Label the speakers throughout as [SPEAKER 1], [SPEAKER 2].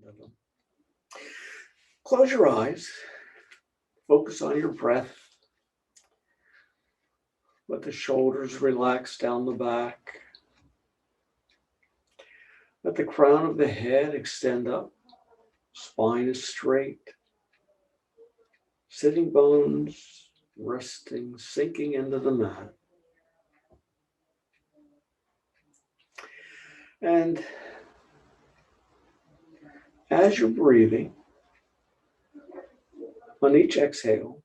[SPEAKER 1] of them. Close your eyes. Focus on your breath. Let the shoulders relax down the back. Let the crown of the head extend up. Spine is straight. Sitting bones resting, sinking into the mat. And as you're breathing, on each exhale,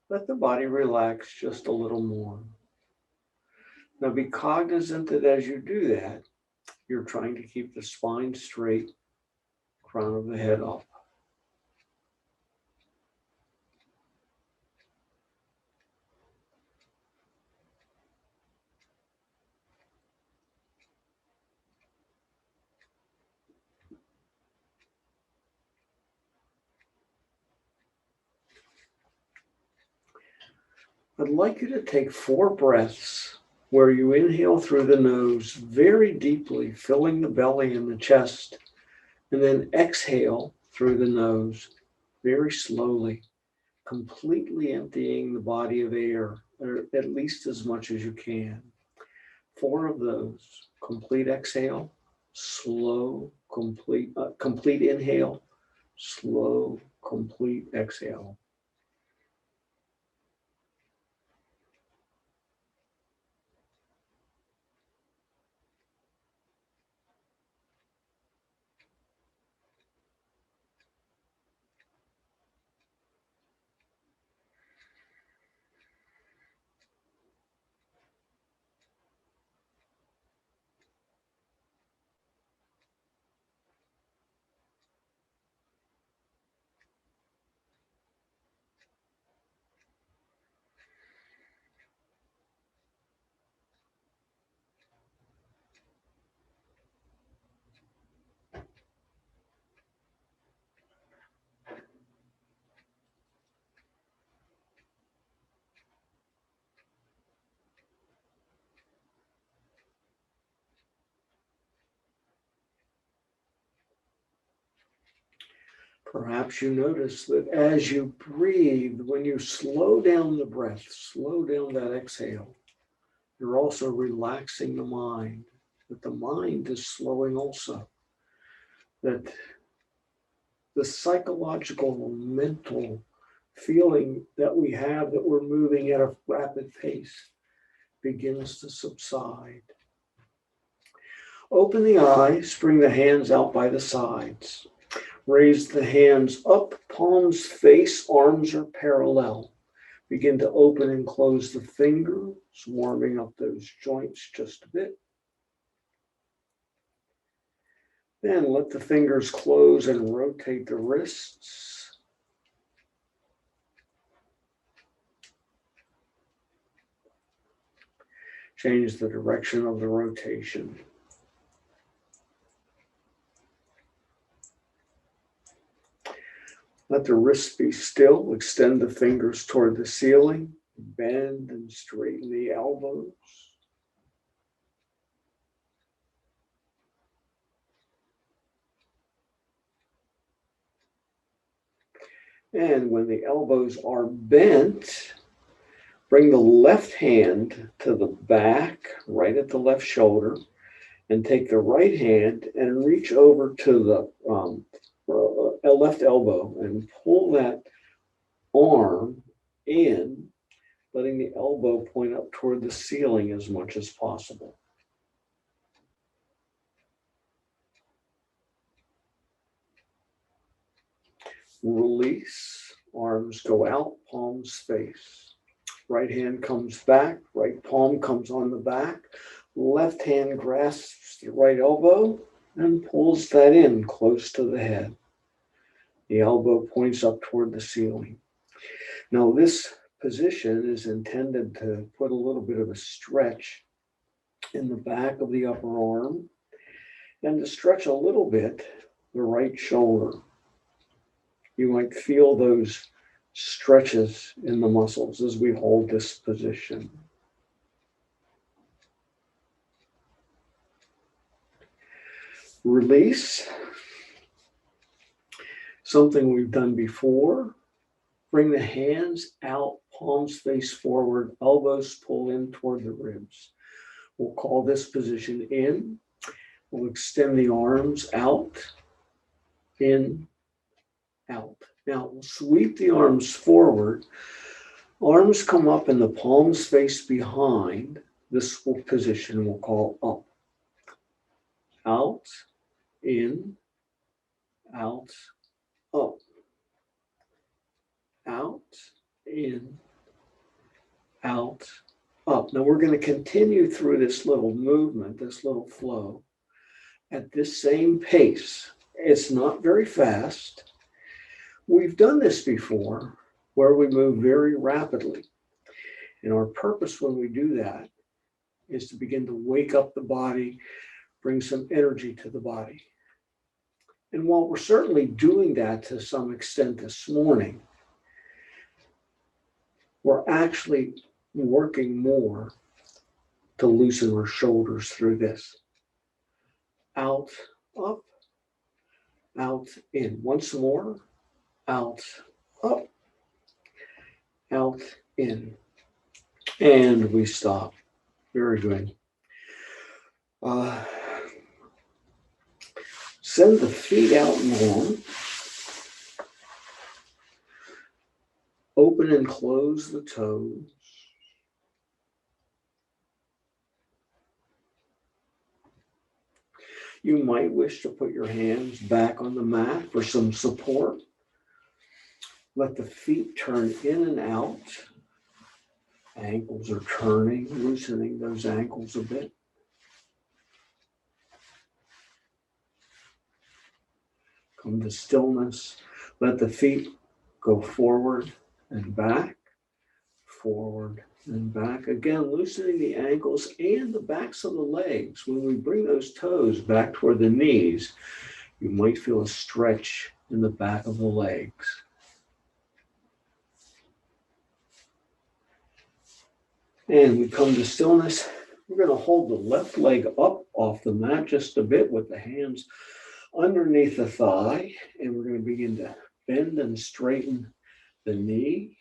[SPEAKER 1] let the body relax just a little more. Now be cognizant that as you do that, you're trying to keep the spine straight, crown of the head up. I'd like you to take 4 breaths where you inhale through the nose very deeply, filling the belly and the chest, and then exhale through the nose very slowly, completely emptying the body of air, or at least as much as you can. 4 of those. Complete exhale, slow, complete inhale, slow, complete exhale. Perhaps you notice that as you breathe, when you slow down the breath, slow down that exhale, you're also relaxing the mind, that the mind is slowing also, that the psychological, mental feeling that we have that we're moving at a rapid pace begins to subside. Open the eyes, bring the hands out by the sides. Raise the hands up, palms face, arms are parallel. Begin to open and close the fingers, warming up those joints just a bit. Then let the fingers close and rotate the wrists. Change the direction of the rotation. Let the wrists be still. Extend the fingers toward the ceiling. Bend and straighten the elbows. And when the elbows are bent, bring the left hand to the back, right at the left shoulder, and take the right hand and reach over to the left elbow and pull that arm in, letting the elbow point up toward the ceiling as much as possible. Release, arms go out, palms face. Right hand comes back, right palm comes on the back. Left hand grasps the right elbow and pulls that in close to the head. The elbow points up toward the ceiling. Now this position is intended to put a little bit of a stretch in the back of the upper arm and to stretch a little bit the right shoulder. You might feel those stretches in the muscles as we hold this position. Release. something we've done before. Bring the hands out, palms face forward, elbows pull in toward the ribs. We'll call this position in. We'll extend the arms out, in, out. Now we'll sweep the arms forward. Arms come up and the palms face behind. This position we'll call up. Out, in, out, up. Out, in, out, up. Now we're going to continue through this little movement, this little flow at this same pace. It's not very fast. We've done this before where we move very rapidly. And our purpose when we do that is to begin to wake up the body, bring some energy to the body. And while we're certainly doing that to some extent this morning, we're actually working more to loosen our shoulders through this. Out, up, out, in. Once more. Out, up, out, in. And we stop. Very good. Send the feet out long. Open and close the toes. You might wish to put your hands back on the mat for some support. Let the feet turn in and out. Ankles are turning, loosening those ankles a bit. Come to stillness. Let the feet go forward and back, forward and back. Again, loosening the ankles and the backs of the legs. When we bring those toes back toward the knees, you might feel a stretch in the back of the legs. And we come to stillness. We're going to hold the left leg up off the mat just a bit with the hands underneath the thigh. And we're going to begin to bend and straighten the knee.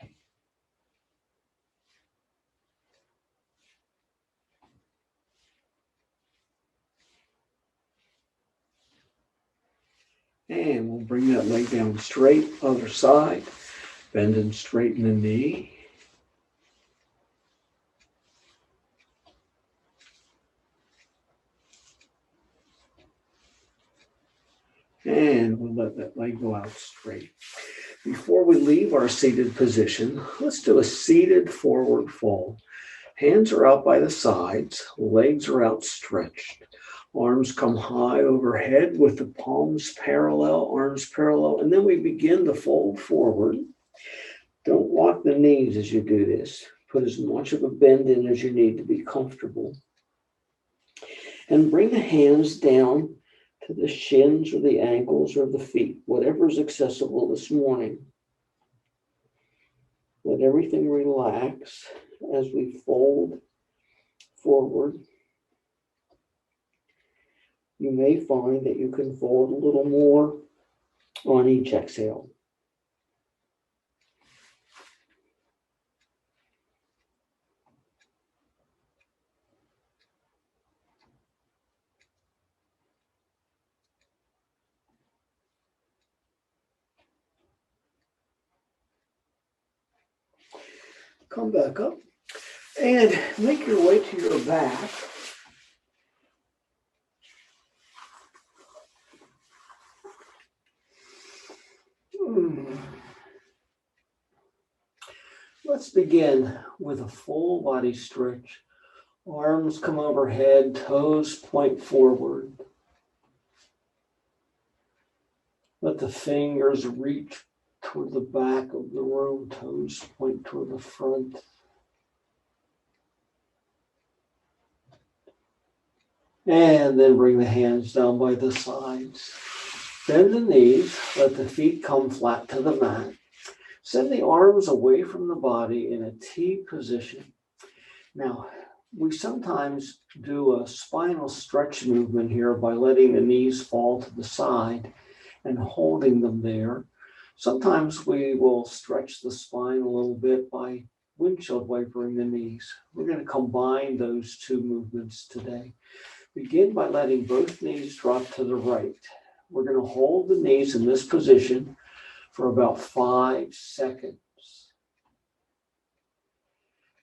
[SPEAKER 1] And we'll bring that leg down straight, other side. Bend and straighten the knee. And we'll let that leg go out straight. Before we leave our seated position, let's do a seated forward fold. Hands are out by the sides, legs are outstretched. Arms come high overhead with the palms parallel, arms parallel, and then we begin to fold forward. Don't lock the knees as you do this. Put as much of a bend in as you need to be comfortable. And bring the hands down to the shins or the ankles or the feet, whatever is accessible this morning. Let everything relax as we fold forward. You may find that you can fold a little more on each exhale. Come back up and make your way to your back. Let's begin with a full body stretch. Arms come overhead, toes point forward. Let the fingers reach toward the back of the room, toes point toward the front. And then bring the hands down by the sides. Bend the knees, let the feet come flat to the mat. Send the arms away from the body in a T position. Now, we sometimes do a spinal stretch movement here by letting the knees fall to the side and holding them there. Sometimes we will stretch the spine a little bit by windshield wipering the knees. We're going to combine those two movements today. Begin by letting both knees drop to the right. We're going to hold the knees in this position for about 5 seconds.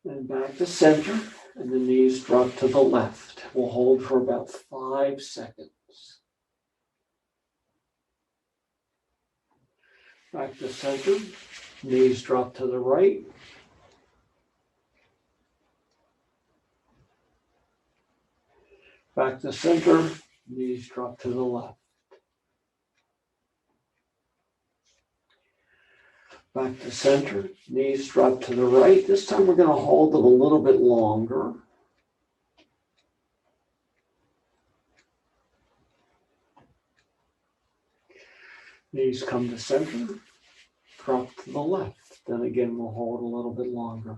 [SPEAKER 1] Then back to center, and the knees drop to the left. We'll hold for about 5 seconds. Back to center, knees drop to the right. Back to center, knees drop to the left. Back to center, knees drop to the right. This time we're going to hold them a little bit longer. Knees come to center, drop to the left. Then again, we'll hold a little bit longer.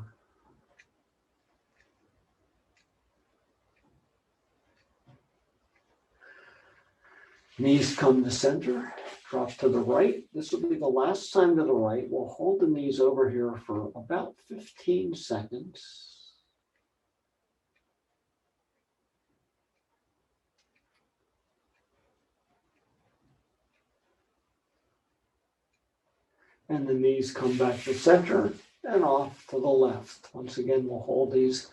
[SPEAKER 1] Knees come to center, drop to the right. This will be the last time to the right. We'll hold the knees over here for about 15 seconds. And the knees come back to center and off to the left. Once again, we'll hold these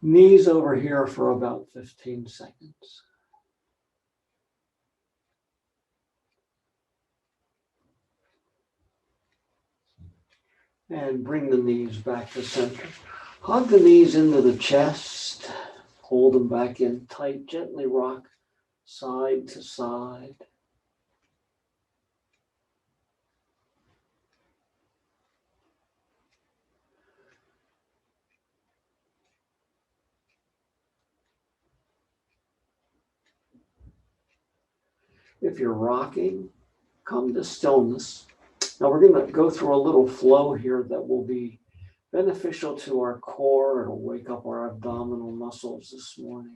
[SPEAKER 1] knees over here for about 15 seconds. And bring the knees back to center. Hug the knees into the chest. Hold them back in tight. Gently rock side to side. If you're rocking, come to stillness. Now we're going to go through a little flow here that will be beneficial to our core. It'll wake up our abdominal muscles this morning.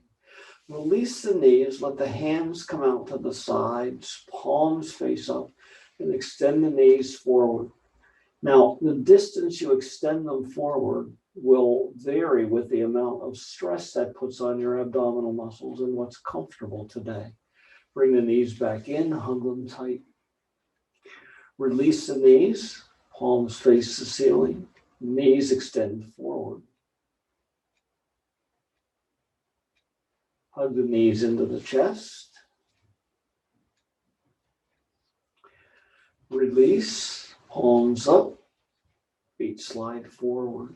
[SPEAKER 1] Release the knees, let the hands come out to the sides, palms face up, and extend the knees forward. Now, the distance you extend them forward will vary with the amount of stress that puts on your abdominal muscles and what's comfortable today. Bring the knees back in, hug them tight. Release the knees, palms face the ceiling, knees extend forward. Hug the knees into the chest. Release, palms up, feet slide forward.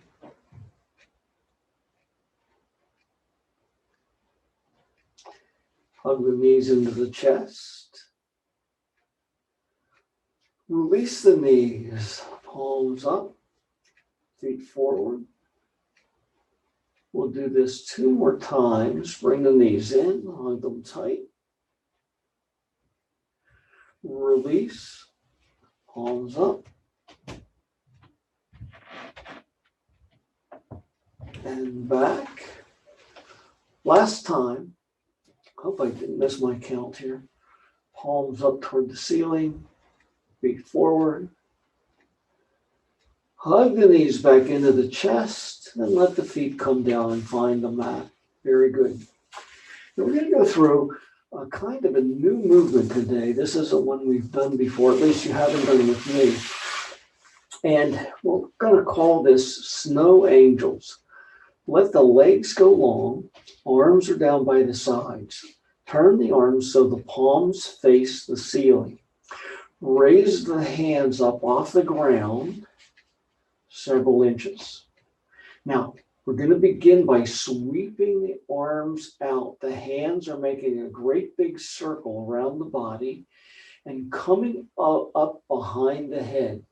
[SPEAKER 1] Hug the knees into the chest. Release the knees, palms up, feet forward. We'll do this 2 more times. Bring the knees in, hug them tight. Release, palms up. And back. Last time, hope I didn't miss my count here. Palms up toward the ceiling, feet forward. Hug the knees back into the chest and let the feet come down and find the mat. Very good. Now we're going to go through a kind of a new movement today. This isn't one we've done before, at least you haven't done with me. And we're going to call this Snow Angels. Let the legs go long, arms are down by the sides. Turn the arms so the palms face the ceiling. Raise the hands up off the ground several inches. Now, we're going to begin by sweeping the arms out. The hands are making a great big circle around the body and coming up behind the head.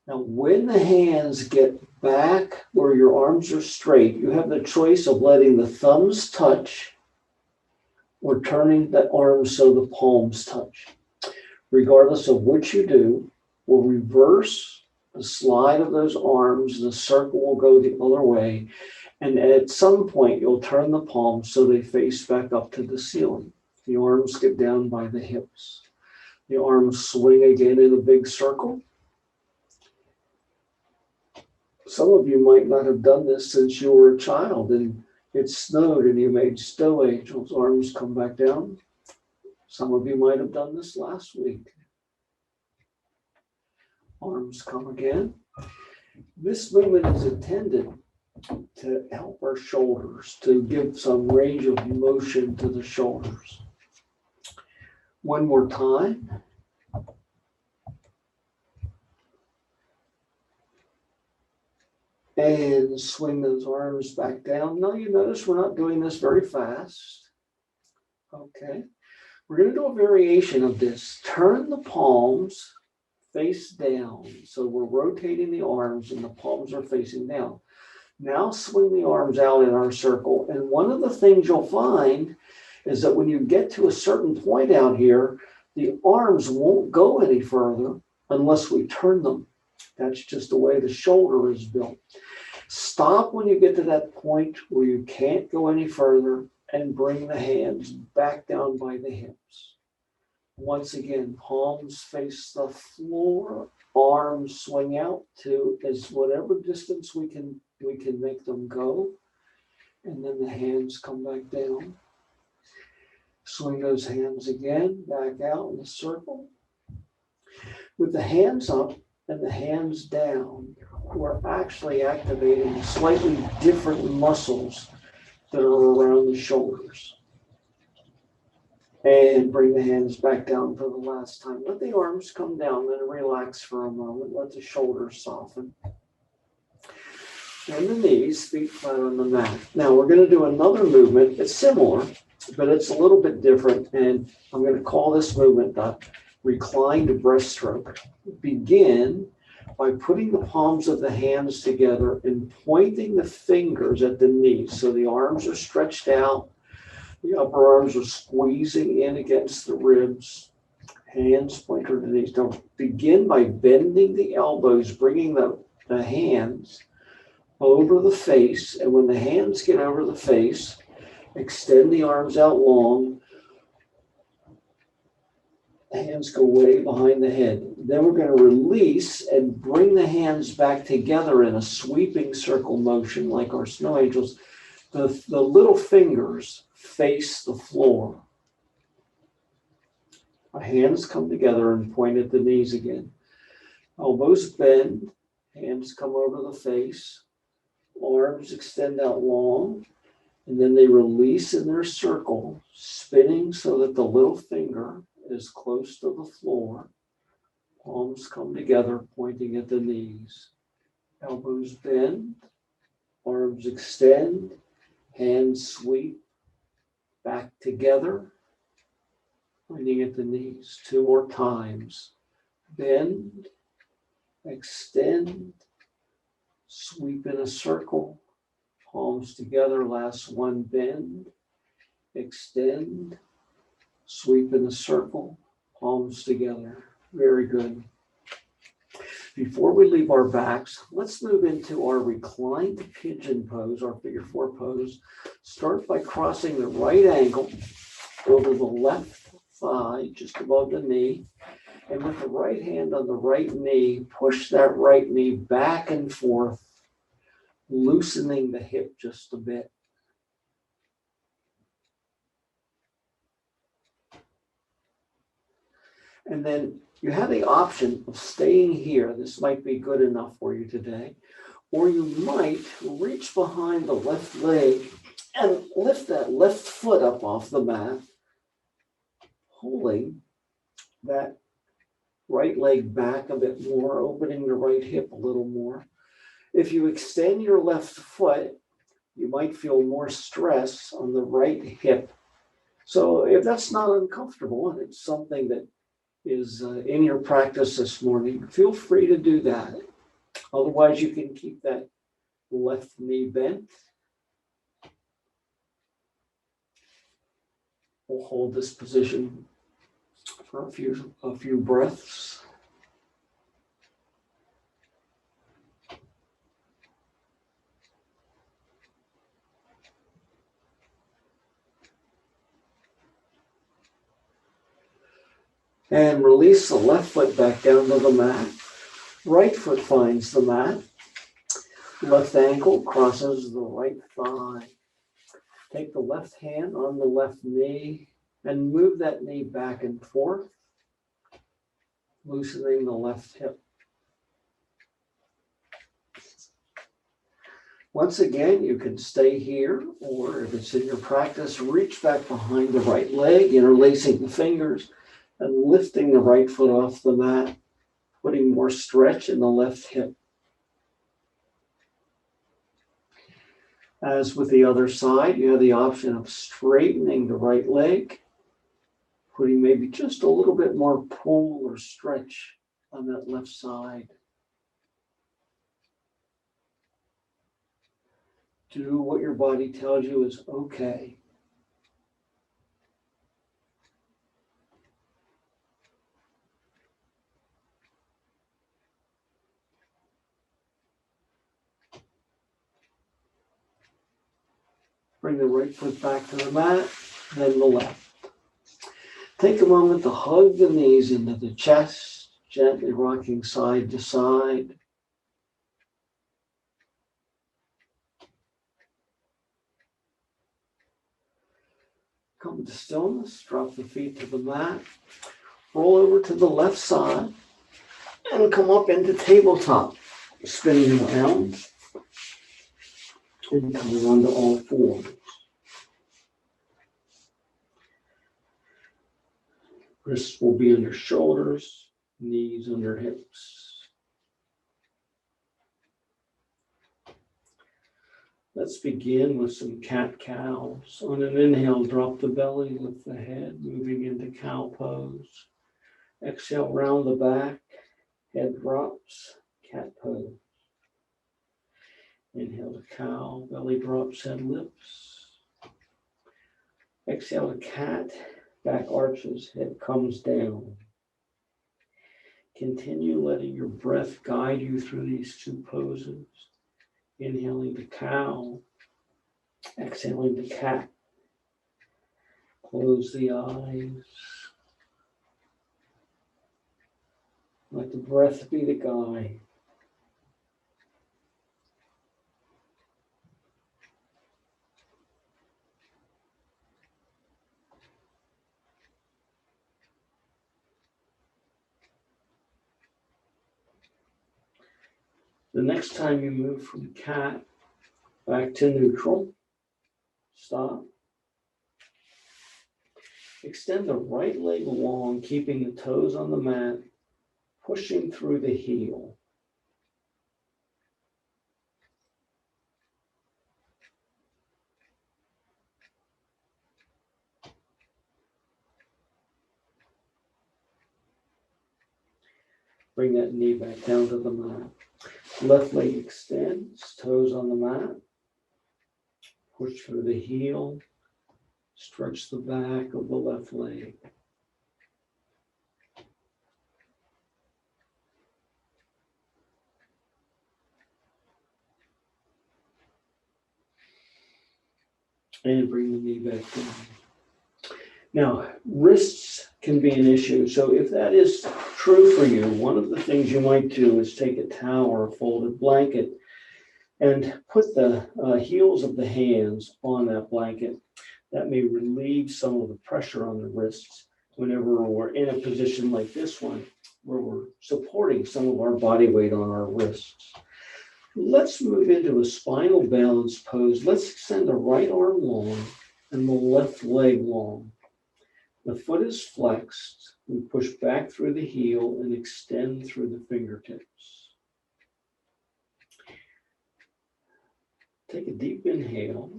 [SPEAKER 1] Now, when the hands get back where your arms are straight, you have the choice of letting the thumbs touch or turning the arms so the palms touch. Regardless of which you do, we'll reverse the slide of those arms. The circle will go the other way. And at some point, you'll turn the palms so they face back up to the ceiling. The arms get down by the hips. The arms swing again in a big circle. Some of you might not have done this since you were a child and it snowed and you made snow angels, arms come back down. Some of you might have done this last week. Arms come again. This movement is intended to help our shoulders, to give some range of motion to the shoulders. One more time. And swing those arms back down. Now you notice we're not doing this very fast. Okay. We're going to do a variation of this. Turn the palms face down. So we're rotating the arms and the palms are facing down. Now swing the arms out in our circle. And one of the things you'll find is that when you get to a certain point out here, the arms won't go any further unless we turn them. That's just the way the shoulder is built. Stop when you get to that point where you can't go any further and bring the hands back down by the hips. Once again, palms face the floor, arms swing out to as whatever distance we can make them go. And then the hands come back down. Swing those hands again, back out in a circle. With the hands up and the hands down, we're actually activating slightly different muscles that are around the shoulders. And bring the hands back down for the last time. Let the arms come down, then relax for a moment. Let the shoulders soften. And the knees, feet flat on the mat. Now we're going to do another movement. It's similar, but it's a little bit different. And I'm going to call this movement the reclined breaststroke. Begin by putting the palms of the hands together and pointing the fingers at the knees. So the arms are stretched out. The upper arms are squeezing in against the ribs. Hands point toward the knees. Now begin by bending the elbows, bringing the hands over the face. And when the hands get over the face, extend the arms out long. Hands go way behind the head. Then we're going to release and bring the hands back together in a sweeping circle motion like our snow angels. The little fingers face the floor. Our hands come together and point at the knees again. Elbows bend, hands come over the face, arms extend out long, and then they release in their circle, spinning so that the little finger is close to the floor. Palms come together, pointing at the knees. Elbows bend, arms extend, hands sweep back together, pointing at the knees. Two more times. Bend, extend, sweep in a circle, palms together. Last one, bend, extend, sweep in a circle, palms together. Very good. Before we leave our backs, let's move into our reclined pigeon pose, our figure four pose. Start by crossing the right ankle over the left thigh, just above the knee. And with the right hand on the right knee, push that right knee back and forth, loosening the hip just a bit. And then you have the option of staying here. This might be good enough for you today. Or you might reach behind the left leg and lift that left foot up off the mat, pulling that right leg back a bit more, opening the right hip a little more. If you extend your left foot, you might feel more stress on the right hip. So if that's not uncomfortable and it's something that is in your practice this morning, feel free to do that. Otherwise, you can keep that left knee bent. We'll hold this position for a few breaths. And release the left foot back down to the mat. Right foot finds the mat. Left ankle crosses the right thigh. Take the left hand on the left knee and move that knee back and forth, loosening the left hip. Once again, you can stay here, or if it's in your practice, reach back behind the right leg, interlacing the fingers and lifting the right foot off the mat, putting more stretch in the left hip. As with the other side, you have the option of straightening the right leg, putting maybe just a little bit more pull or stretch on that left side. Do what your body tells you is okay. Bring the right foot back to the mat, then the left. Take a moment to hug the knees into the chest, gently rocking side to side. Come to stillness, drop the feet to the mat, roll over to the left side, and come up into tabletop, spinning around and coming onto all fours. Wrists will be under shoulders, knees under hips. Let's begin with some cat-cows. On an inhale, drop the belly, lift the head, moving into cow pose. Exhale, round the back, head drops, cat pose. Inhale to cow, belly drops, head lifts. Exhale to cat, back arches, head comes down. Continue letting your breath guide you through these two poses. Inhaling to cow, exhaling to cat. Close the eyes. Let the breath be the guide. The next time you move from cat back to neutral, stop. Extend the right leg long, keeping the toes on the mat, pushing through the heel. Bring that knee back down to the mat. Left leg extends, toes on the mat. Push through the heel. Stretch the back of the left leg. And bring the knee back down. Now, wrists can be an issue. So if that is true for you, one of the things you might do is take a towel or a folded blanket and put the heels of the hands on that blanket. That may relieve some of the pressure on the wrists whenever we're in a position like this one, where we're supporting some of our body weight on our wrists. Let's move into a spinal balance pose. Let's extend the right arm long and the left leg long. The foot is flexed. We push back through the heel and extend through the fingertips. Take a deep inhale.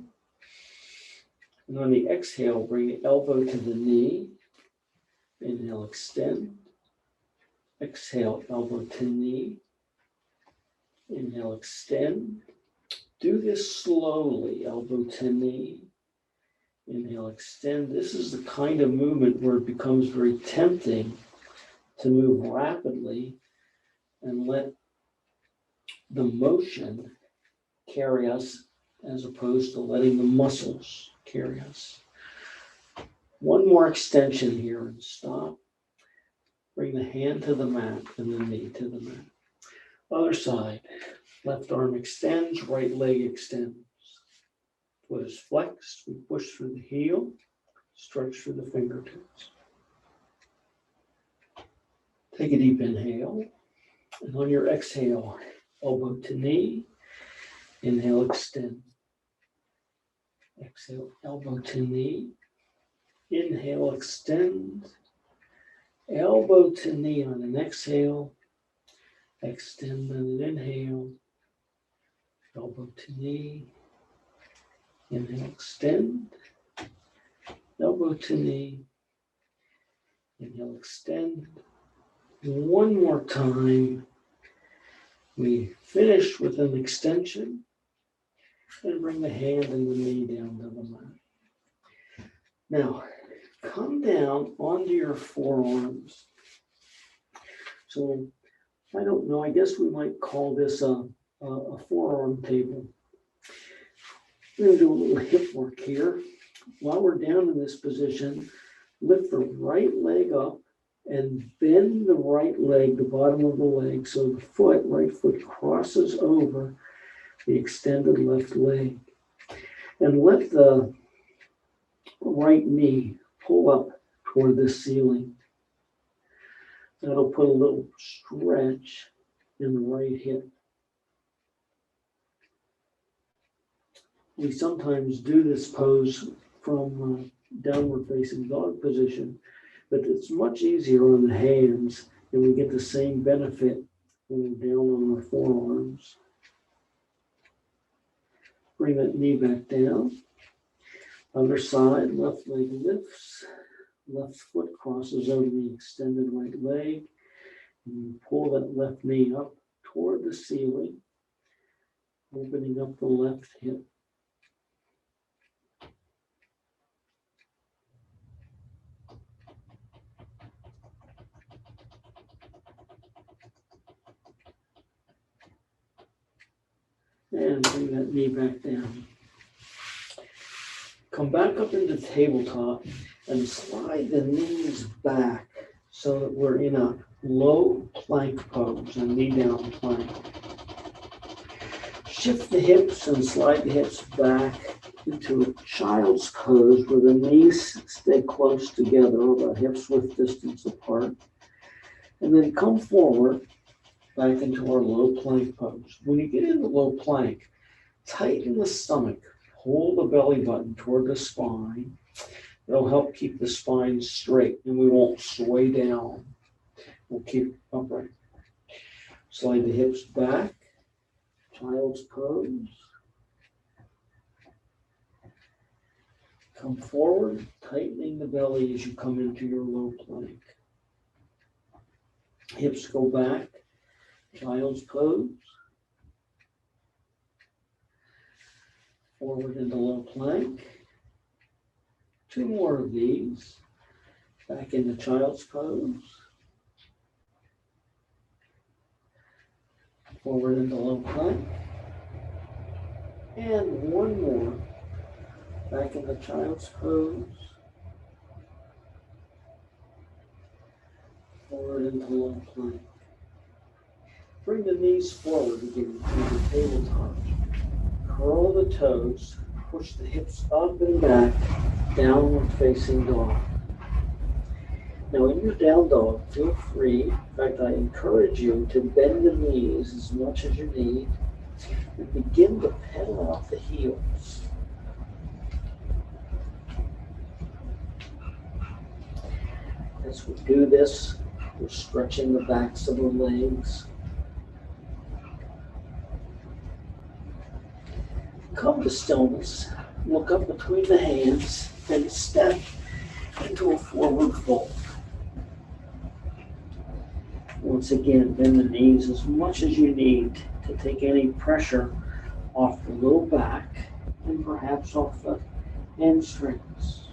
[SPEAKER 1] And on the exhale, bring the elbow to the knee. Inhale, extend. Exhale, elbow to knee. Inhale, extend. Do this slowly, elbow to knee. Inhale, extend. This is the kind of movement where it becomes very tempting to move rapidly and let the motion carry us as opposed to letting the muscles carry us. One more extension here and stop. Bring the hand to the mat and the knee to the mat. Other side. Left arm extends, right leg extends. Foot is flexed. We push through the heel, stretch through the fingertips. Take a deep inhale. And on your exhale, elbow to knee. Inhale, extend. Exhale, elbow to knee. Inhale, extend. Elbow to knee on an exhale. Extend on an inhale. Elbow to knee. Inhale, extend. Elbow to knee. Inhale, extend. And one more time. We finish with an extension. And bring the hand and the knee down to the mat. Now, come down onto your forearms. So, I don't know, I guess we might call this a forearm table. We're going to do a little hip work here. While we're down in this position, lift the right leg up and bend the right leg, the bottom of the leg, so the right foot crosses over the extended left leg. And let the right knee pull up toward the ceiling. That'll put a little stretch in the right hip. We sometimes do this pose from downward facing dog position, but it's much easier on the hands, and we get the same benefit when we're down on our forearms. Bring that knee back down. Other side, left leg lifts. Left foot crosses over the extended right leg. And you pull that left knee up toward the ceiling, opening up the left hip. And bring that knee back down. Come back up into tabletop and slide the knees back so that we're in a low plank pose, a knee down plank. Shift the hips and slide the hips back into a child's pose where the knees stay close together, the hips width distance apart. And then come forward back into our low plank pose. When you get into low plank, tighten the stomach. Pull the belly button toward the spine. It'll help keep the spine straight and we won't sway down. We'll keep upright. Slide the hips back. Child's pose. Come forward, tightening the belly as you come into your low plank. Hips go back. Child's pose. Forward into low plank. 2 more of these. Back into child's pose. Forward into low plank. And 1 more. Back into child's pose. Forward into low plank. Bring the knees forward again to the tabletop. Curl the toes, push the hips up and back, downward facing dog. Now in your down dog, feel free, in fact I encourage you to bend the knees as much as you need and begin to pedal out the heels. As we do this, we're stretching the backs of the legs. Come to stillness, look up between the hands, and step into a forward fold. Once again, bend the knees as much as you need to take any pressure off the low back and perhaps off the hamstrings.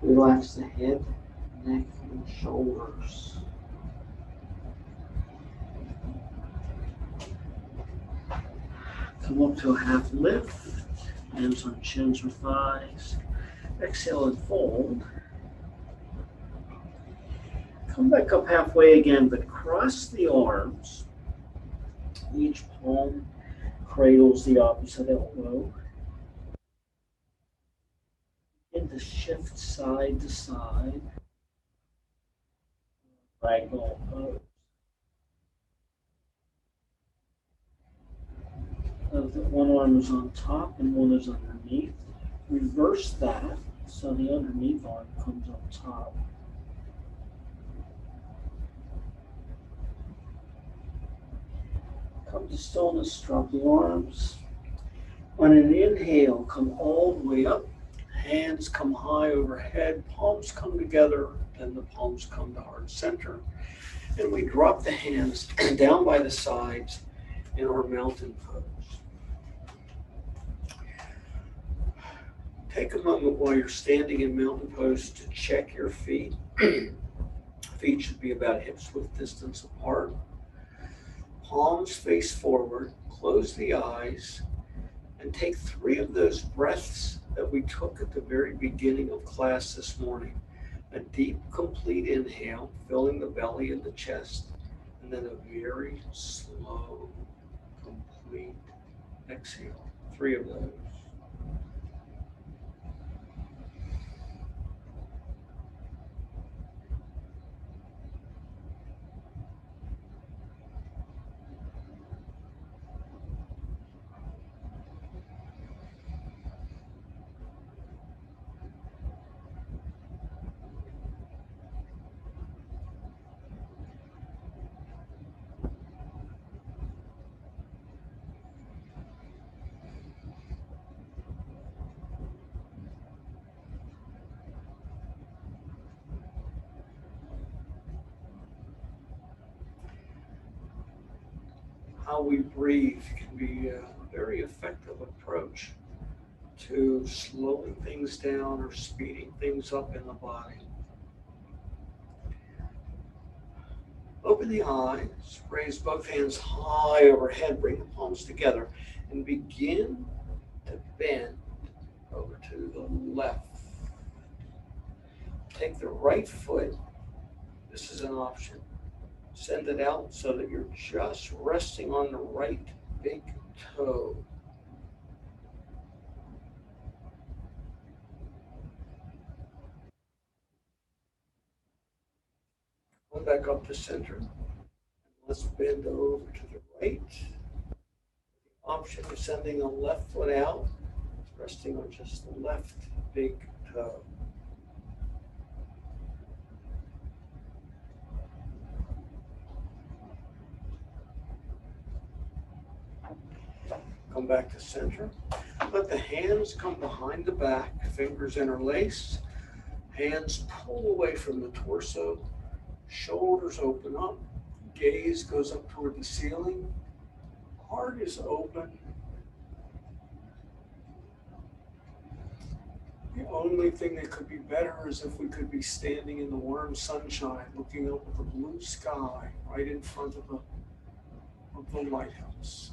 [SPEAKER 1] Relax the head, neck, and shoulders. Come up to a half lift, hands on shins or thighs. Exhale and fold. Come back up halfway again, but cross the arms Each palm cradles the opposite elbow. Begin to shift side to side. Ragdoll pose. One arm is on top and one is underneath. Reverse that so the underneath arm comes on top. Come to stillness, drop the arms. On an inhale, come all the way up. Hands come high overhead, palms come together, then the palms come to heart center. And we drop the hands down by the sides in our mountain pose. Take a moment while you're standing in mountain pose to check your feet. Feet should be about hips width distance apart. Palms face forward, close the eyes, and take 3 of those breaths that we took at the very beginning of class this morning. A deep, complete inhale, filling the belly and the chest, and then a very slow, complete exhale. 3 of those. How we breathe can be a very effective approach to slowing things down or speeding things up in the body. Open the eyes, raise both hands high overhead, bring the palms together, and begin to bend over to the left. Take the right foot, this is an option. Send it out so that you're just resting on the right big toe. Come back up to center. Let's bend over to the right. The option of sending the left foot out, resting on just the left big toe. Come back to center. Let the hands come behind the back, fingers interlace. Hands pull away from the torso. Shoulders open up. Gaze goes up toward the ceiling. Heart is open. The only thing that could be better is if we could be standing in the warm sunshine, looking up at the blue sky right in front of the lighthouse.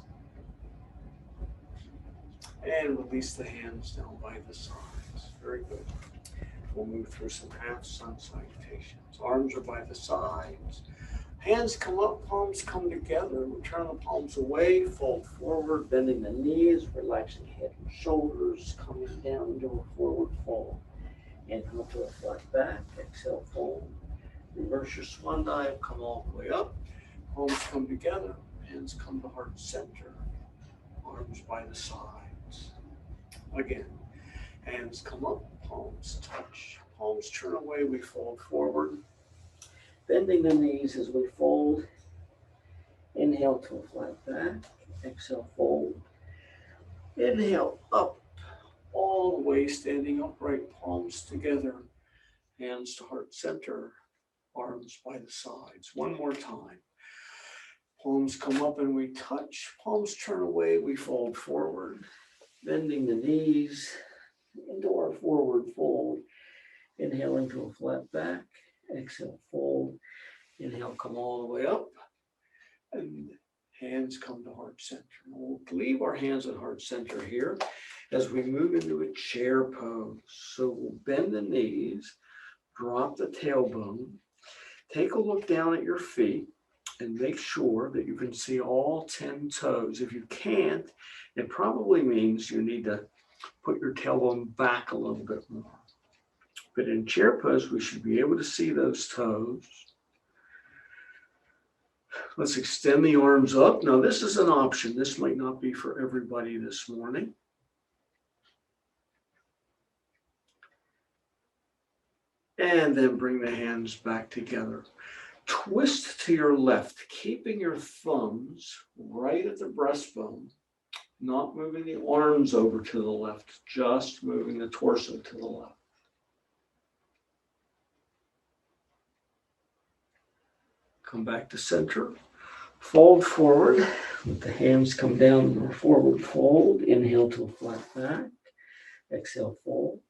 [SPEAKER 1] And release the hands down by the sides. Very good. We'll move through some half sun salutations. Arms are by the sides. Hands come up, palms come together. Return the palms away, fold forward, bending the knees, relaxing head and shoulders, coming down into a forward fold. Inhale to a flat back, exhale, fold. Reverse your swan dive, come all the way up. Palms come together, hands come to heart center, arms by the sides. Again, hands come up, palms touch, palms turn away, we fold forward. Bending the knees as we fold. Inhale to a flat back, exhale, fold. Inhale, up, all the way, standing upright, palms together, hands to heart center, arms by the sides. One more time. Palms come up and we touch, palms turn away, we fold forward. Bending the knees into our forward fold. Inhale into a flat back, exhale, fold. Inhale, come all the way up, and hands come to heart center. We'll leave our hands at heart center here as we move into a chair pose. So we'll bend the knees, drop the tailbone, take a look down at your feet, and make sure that you can see all 10 toes. If you can't, it probably means you need to put your tailbone back a little bit more. But in chair pose, we should be able to see those toes. Let's extend the arms up. Now, this is an option. This might not be for everybody this morning. And then bring the hands back together. Twist to your left, keeping your thumbs right at the breastbone, not moving the arms over to the left, just moving the torso to the left. Come back to center. Fold forward. Let the hands come down or forward fold. Inhale to a flat back. Exhale, fold.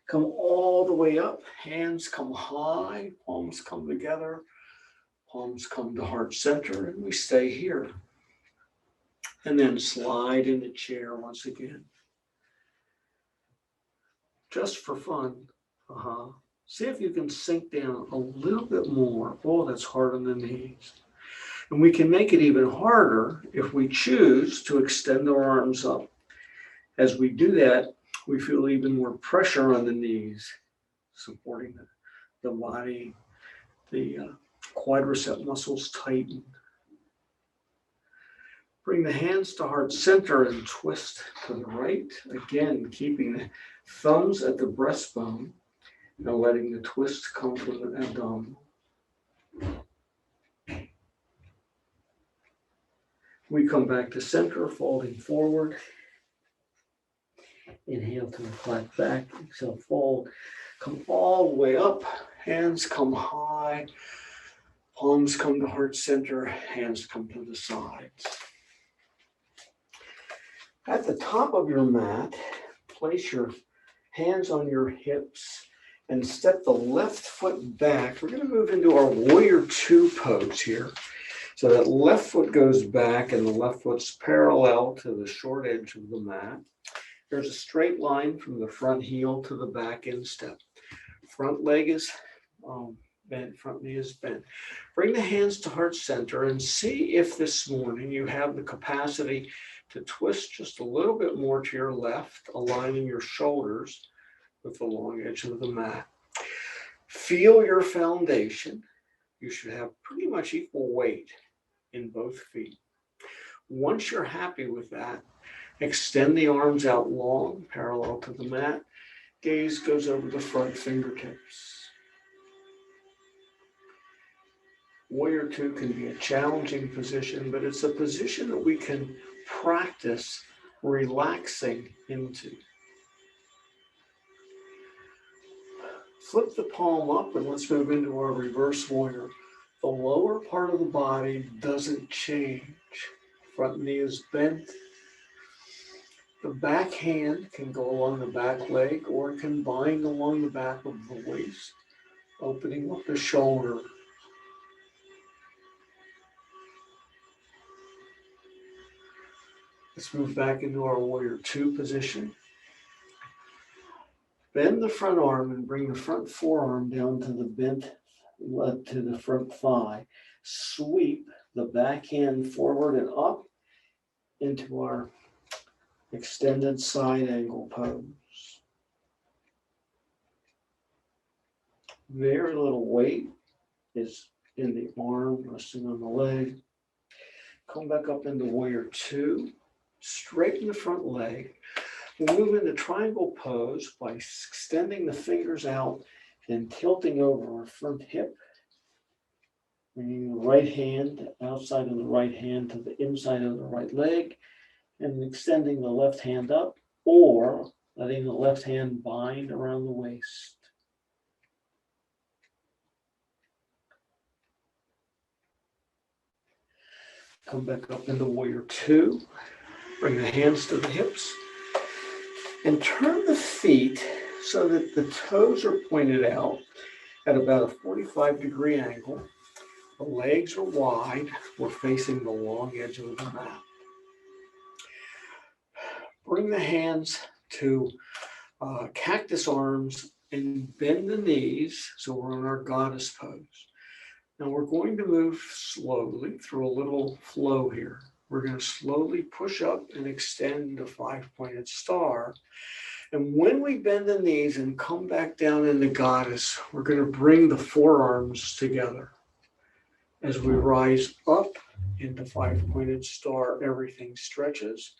[SPEAKER 1] Come all the way up. Hands come high. Palms come together. Palms come to heart center, and we stay here. And then slide in the chair once again. Just for fun. See if you can sink down a little bit more. Oh, that's hard on the knees. And we can make it even harder if we choose to extend our arms up. As we do that, we feel even more pressure on the knees, supporting the body. The quadricep muscles tighten. Bring the hands to heart center and twist to the right. Again, keeping the thumbs at the breastbone. Now letting the twist come from the abdomen. We come back to center, folding forward. Inhale to a flat back. Exhale, fold. Come all the way up. Hands come high. Palms come to heart center. Hands come to the sides. At the top of your mat, place your hands on your hips and step the left foot back. We're going to move into our warrior two pose here. So that left foot goes back and the left foot's parallel to the short edge of the mat. There's a straight line from the front heel to the back instep. Front leg is bent, front knee is bent. Bring the hands to heart center and see if this morning you have the capacity to twist just a little bit more to your left, aligning your shoulders with the long edge of the mat. Feel your foundation. You should have pretty much equal weight in both feet. Once you're happy with that, extend the arms out long, parallel to the mat. Gaze goes over the front fingertips. Warrior two can be a challenging position, but it's a position that we can practice relaxing into. Flip the palm up and let's move into our reverse warrior. The lower part of the body doesn't change. Front knee is bent. The back hand can go along the back leg or it can bind along the back of the waist, opening up the shoulder. Let's move back into our warrior two position. Bend the front arm and bring the front forearm down to the bent to the front thigh. Sweep the back hand forward and up into our extended side angle pose. Very little weight is in the arm, resting on the leg. Come back up into warrior two. Straighten the front leg. We'll move into triangle pose by extending the fingers out and tilting over our front hip. Bringing the right hand outside of the right hand to the inside of the right leg and extending the left hand up or letting the left hand bind around the waist. Come back up into warrior two. Bring the hands to the hips. And turn the feet so that the toes are pointed out at about a 45-degree angle. The legs are wide. We're facing the long edge of the mat. Bring the hands to cactus arms and bend the knees so we're in our goddess pose. Now we're going to move slowly through a little flow here. We're going to slowly push up and extend the 5-pointed star. And when we bend the knees and come back down in the goddess, we're going to bring the forearms together. As we rise up in the 5-pointed star, everything stretches.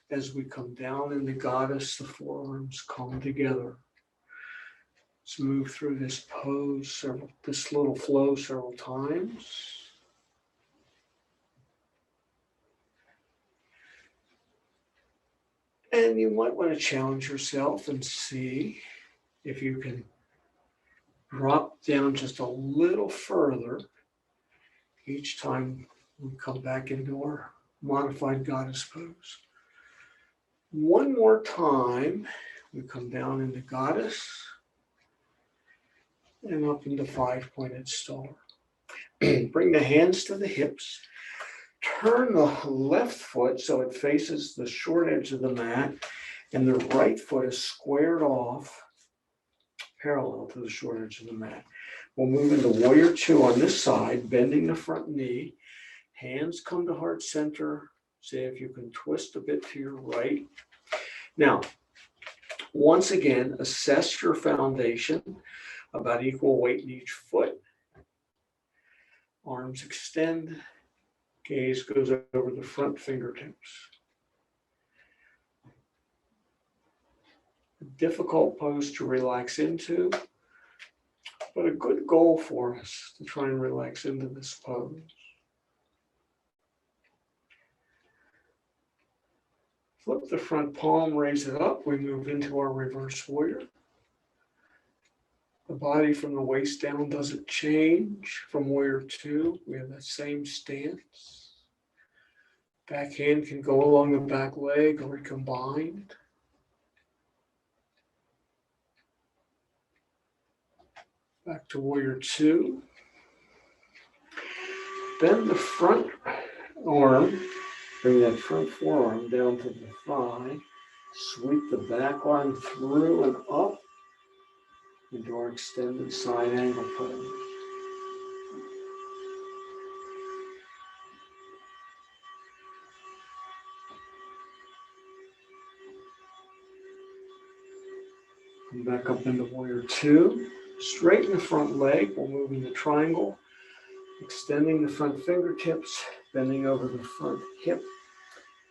[SPEAKER 1] As we come down in the goddess, the forearms come together. Let's move through this pose, this little flow several times. And you might want to challenge yourself and see if you can drop down just a little further each time we come back into our modified goddess pose. One more time, we come down into goddess and up into 5-pointed star. Bring the hands to the hips. Turn the left foot so it faces the short edge of the mat, and the right foot is squared off parallel to the short edge of the mat. We'll move into warrior 2 on this side, bending the front knee. Hands come to heart center. See if you can twist a bit to your right. Now, once again, assess your foundation, about equal weight in each foot. Arms extend. Gaze goes over the front fingertips. A difficult pose to relax into, but a good goal for us to try and relax into this pose. Flip the front palm, raise it up. We move into our reverse warrior. The body from the waist down doesn't change. From warrior 2, we have that same stance. Back hand can go along the back leg or combined. Back to warrior 2. Bend the front arm. Bring that front forearm down to the thigh. Sweep the back arm through and up into our extended side angle pose. Come back up into warrior 2. Straighten the front leg. We'll move into triangle. Extending the front fingertips, bending over the front hip,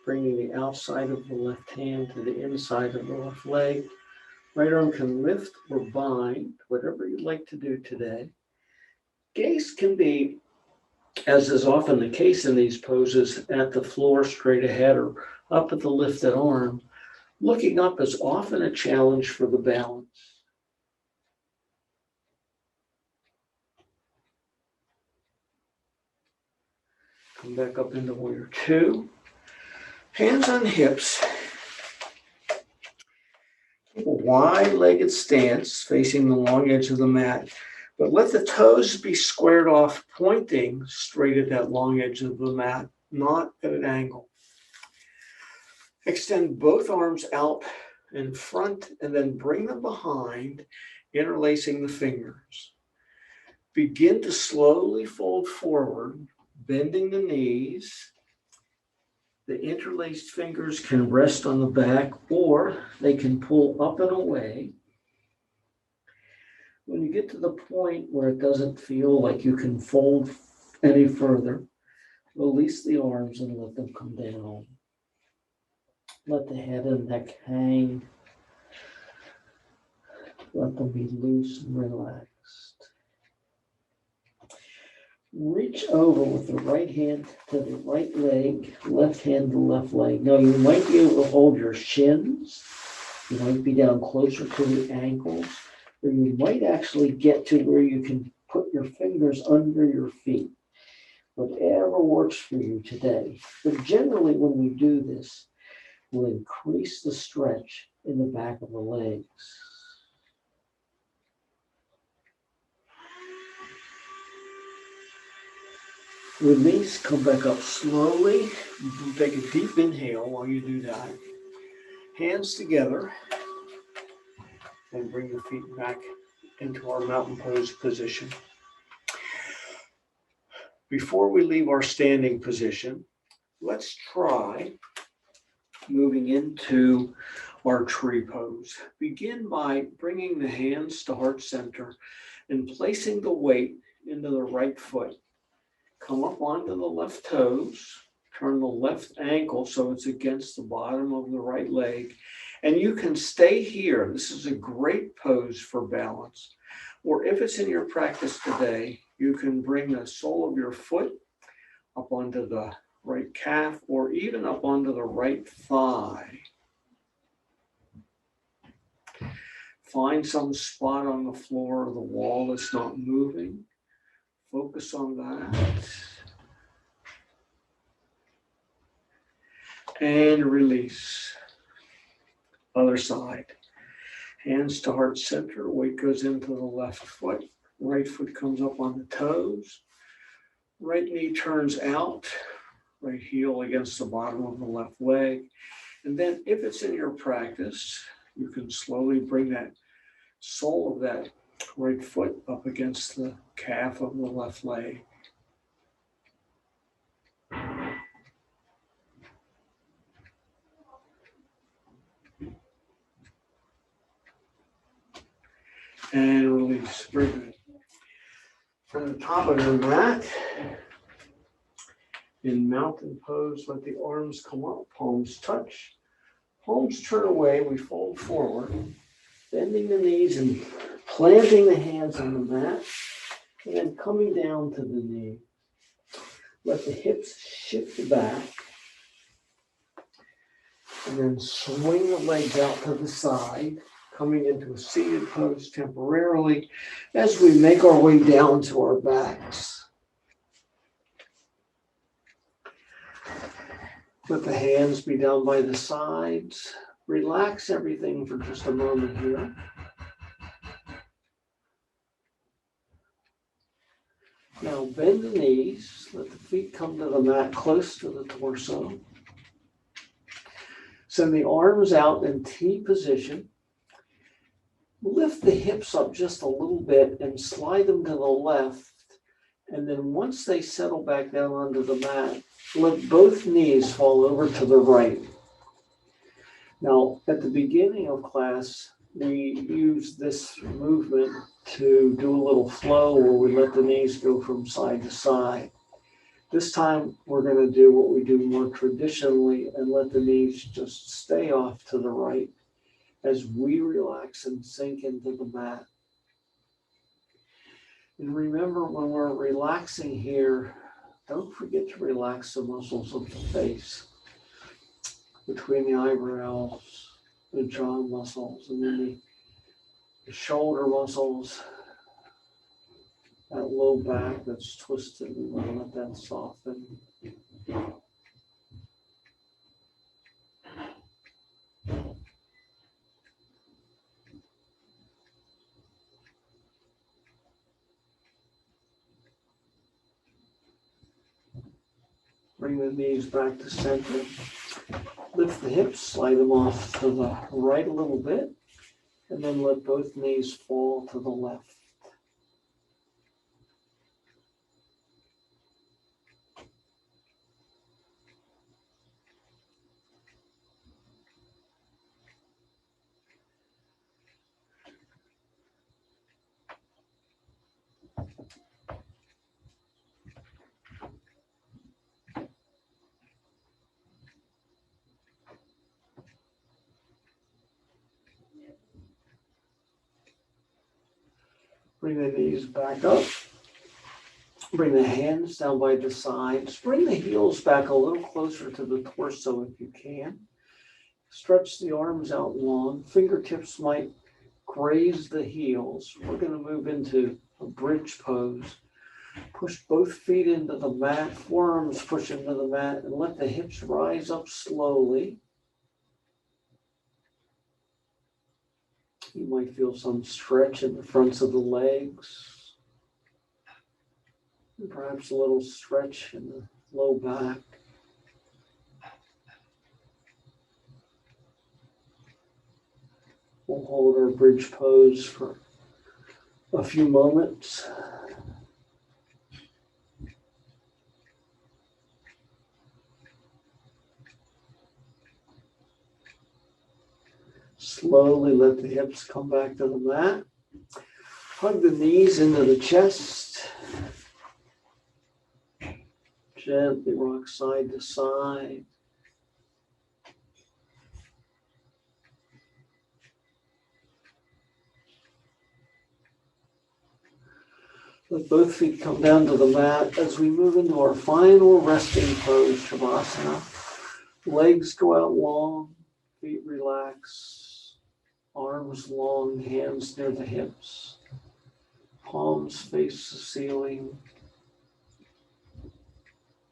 [SPEAKER 1] bringing the outside of the left hand to the inside of the left leg. Right arm can lift or bind, whatever you'd like to do today. Gaze can be, as is often the case in these poses, at the floor straight ahead or up at the lifted arm. Looking up is often a challenge for the balance. Come back up into warrior 2. Hands on hips. Keep a wide-legged stance facing the long edge of the mat, but let the toes be squared off, pointing straight at that long edge of the mat, not at an angle. Extend both arms out in front and then bring them behind, interlacing the fingers. Begin to slowly fold forward, bending the knees. The interlaced fingers can rest on the back or they can pull up and away. When you get to the point where it doesn't feel like you can fold any further, release the arms and let them come down. Let the head and neck hang. Let them be loose and relaxed. Reach over with the right hand to the right leg, left hand to the left leg. Now you might be able to hold your shins. You might be down closer to the ankles, or you might actually get to where you can put your fingers under your feet. Whatever works for you today. But generally when we do this, we'll increase the stretch in the back of the legs. Release, come back up slowly. You can take a deep inhale while you do that. Hands together and bring the feet back into our mountain pose position. Before we leave our standing position, let's try moving into our tree pose. Begin by bringing the hands to heart center and placing the weight into the right foot. Come up onto the left toes, turn the left ankle so it's against the bottom of the right leg, and you can stay here. This is a great pose for balance. Or if it's in your practice today, you can bring the sole of your foot up onto the right calf or even up onto the right thigh. Find some spot on the floor or the wall that's not moving. Focus on that. And release. Other side. Hands to heart center. Weight goes into the left foot. Right foot comes up on the toes. Right knee turns out. Right heel against the bottom of the left leg. And then if it's in your practice, you can slowly bring that sole of that right foot up against the calf of the left leg. And release. Very good. From the top of your mat, in mountain pose, let the arms come up, palms touch. Palms turn away, we fold forward, bending the knees and planting the hands on the mat, and then coming down to the knee. Let the hips shift back, and then swing the legs out to the side, coming into a seated pose temporarily as we make our way down to our backs. Let the hands be down by the sides. Relax everything for just a moment here. Now bend the knees. Let the feet come to the mat close to the torso. Send the arms out in T position. Lift the hips up just a little bit and slide them to the left. And then once they settle back down onto the mat, let both knees fall over to the right. Now, at the beginning of class, we use this movement to do a little flow where we let the knees go from side to side. This time, we're going to do what we do more traditionally and let the knees just stay off to the right as we relax and sink into the mat. And remember, when we're relaxing here, don't forget to relax the muscles of the face, between the eyebrows, the jaw muscles, and then the shoulder muscles, that low back that's twisted. We want to let that soften. Bring the knees back to center. Lift the hips, slide them off to the right a little bit, and then let both knees fall to the left. Bring the knees back up. Bring the hands down by the sides. Bring the heels back a little closer to the torso if you can. Stretch the arms out long. Fingertips might graze the heels. We're going to move into a bridge pose. Push both feet into the mat. Forearms push into the mat and let the hips rise up slowly. You might feel some stretch in the fronts of the legs. And perhaps a little stretch in the low back. We'll hold our bridge pose for a few moments. Slowly let the hips come back to the mat. Hug the knees into the chest. Gently rock side to side. Let both feet come down to the mat as we move into our final resting pose, Shavasana. Legs go out long, feet relax, arms long, hands near the hips, palms face the ceiling.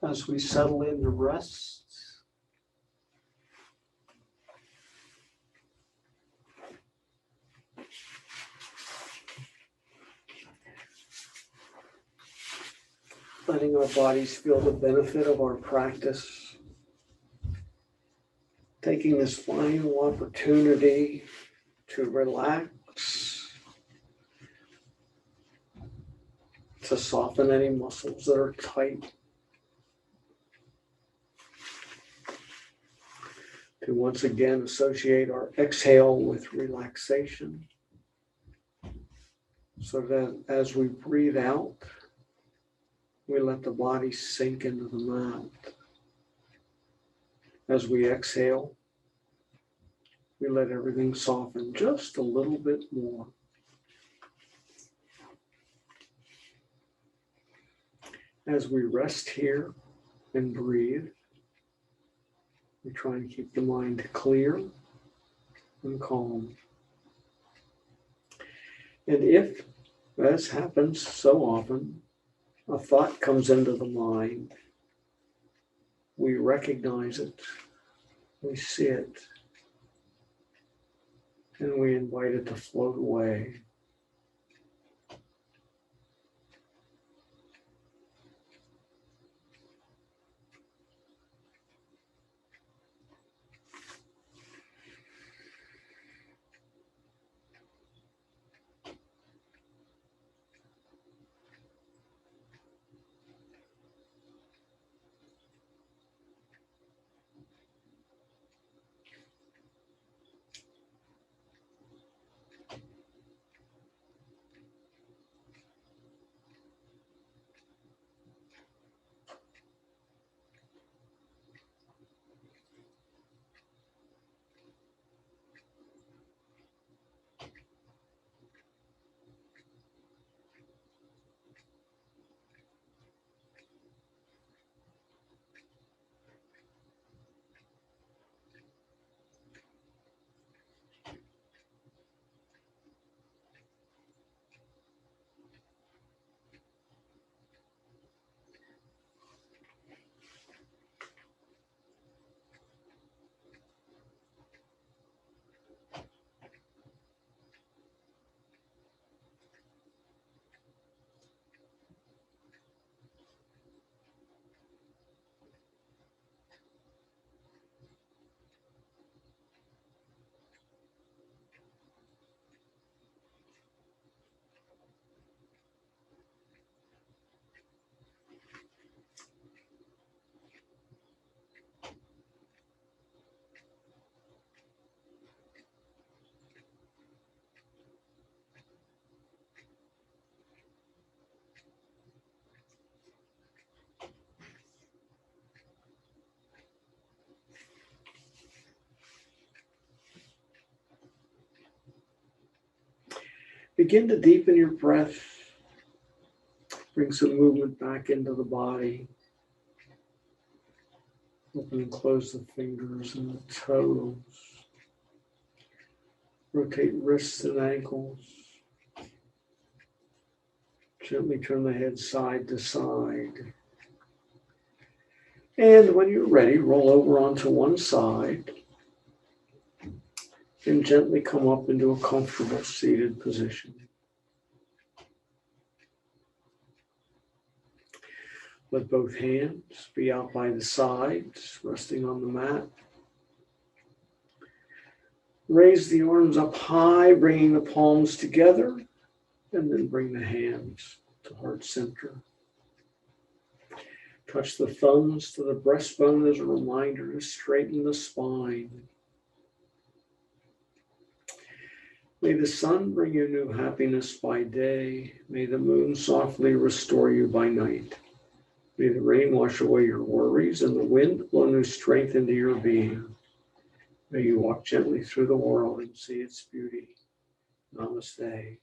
[SPEAKER 1] As we settle into rest, letting our bodies feel the benefit of our practice, taking this final opportunity to relax, to soften any muscles that are tight, to once again associate our exhale with relaxation, so that as we breathe out, we let the body sink into the mat. As we exhale, we let everything soften just a little bit more. As we rest here and breathe, we try and keep the mind clear and calm. And if, as happens so often, a thought comes into the mind, we recognize it, we see it, and we invite it to float away. Begin to deepen your breath. Bring some movement back into the body. Open and close the fingers and the toes. Rotate wrists and ankles. Gently turn the head side to side. And when you're ready, roll over onto one side and gently come up into a comfortable seated position. Let both hands be out by the sides, resting on the mat. Raise the arms up high, bringing the palms together, and then bring the hands to heart center. Touch the thumbs to the breastbone as a reminder to straighten the spine. May the sun bring you new happiness by day. May the moon softly restore you by night. May the rain wash away your worries and the wind blow new strength into your being. May you walk gently through the world and see its beauty. Namaste.